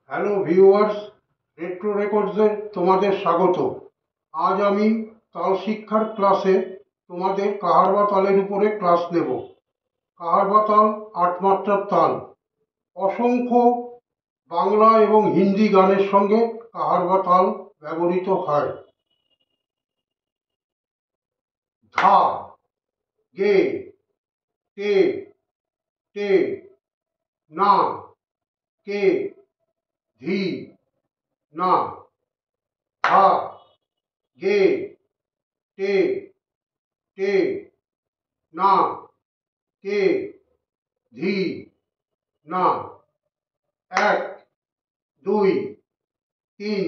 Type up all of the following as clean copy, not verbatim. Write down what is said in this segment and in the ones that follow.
Hello viewers, retro রেকর্ডসে তোমাদের স্বাগত। আজ আমি তাল শিক্ষার ক্লাসে তোমাদের কাহারবা তালের উপরে ক্লাস নেব। কাহারবা তাল ৮ মাত্রার তাল। অসংখ্য বাংলা এবং হিন্দি গানের সঙ্গে কাহারবা তাল ব্যবহৃত হয়। ধা, গে, টে, টে, না, কে, ধি, না, ধা, গে, টে, টে, না, কে, ধি, না। ১, ২, ৩,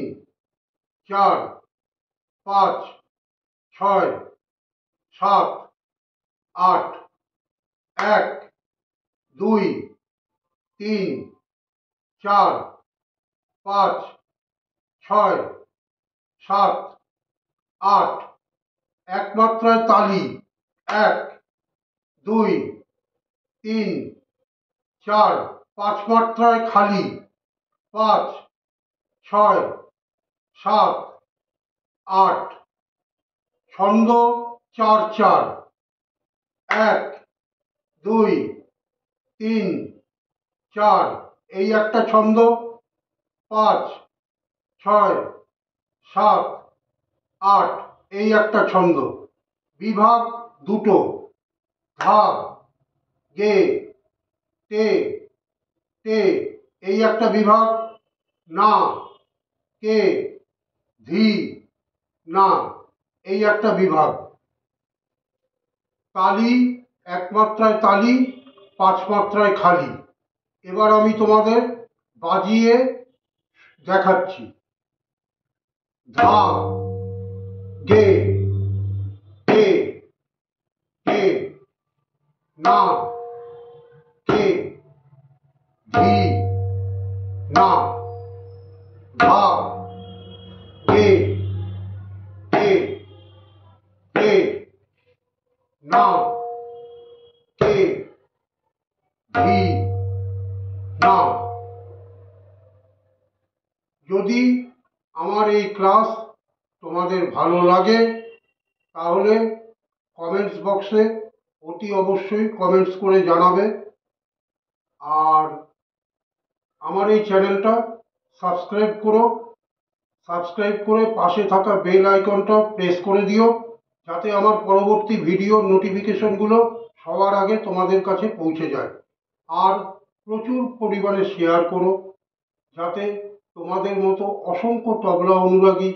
৪, ৫, ৬, ৭, ৮। ১, ২, ৩, ৪, ৫, ৬, ৭, ৮। এক মাত্রায় তালি। ১, ২, ৩, ৪। ৫ মাত্রায় খালি। ৫, ৬, ৭, ৮। ছন্দ ৪/৪। ১, ২, ৩, ৪। এই একটা ছন্দ। ৫, ৬, ৭, ৮। এই একটা ছন্দ। বিভাগ দুটো। ধা, গে, টে, টে। এই একটা বিভাগ। না, কে, ধি, না। এই একটা বিভাগ। তালি এক মাত্রায় তালি, ৫ মাত্রায় খালি। এবার আমি তোমাদের বাজিয়ে দেখাচ্ছি। ধা, গে, টে, টে, না, কে, ধি, না, ধা, গে, টে, টে, না, কে, ধি, না। যদি আমার এই ক্লাস তোমাদের ভালো লাগে তাহলে কমেন্টস বক্সে অতি অবশ্যই কমেন্টস করে জানাবে। আর আমার এই চ্যানেলটা সাবস্ক্রাইব করো। সাবস্ক্রাইব করে পাশে থাকা বেল আইকনটা প্রেস করে দিও, যাতে আমার পরবর্তী ভিডিওর নোটিফিকেশনগুলো সবার আগে তোমাদের কাছে পৌঁছে যায়। আর প্রচুর পরিমাণে শেয়ার করো, যাতে তোমাদের মতো অসংখ্য তবলা অনুরাগী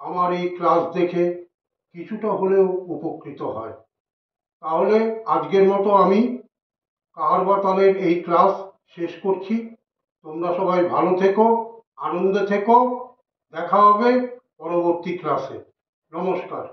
আমার এই ক্লাস দেখে কিছুটা হলেও উপকৃত হয়। তাহলে আজকের মতো আমি কাহারবা তালের এই ক্লাস শেষ করছি। তোমরা সবাই ভালো থেকো, আনন্দে থেকো। দেখা হবে পরবর্তী ক্লাসে। নমস্কার।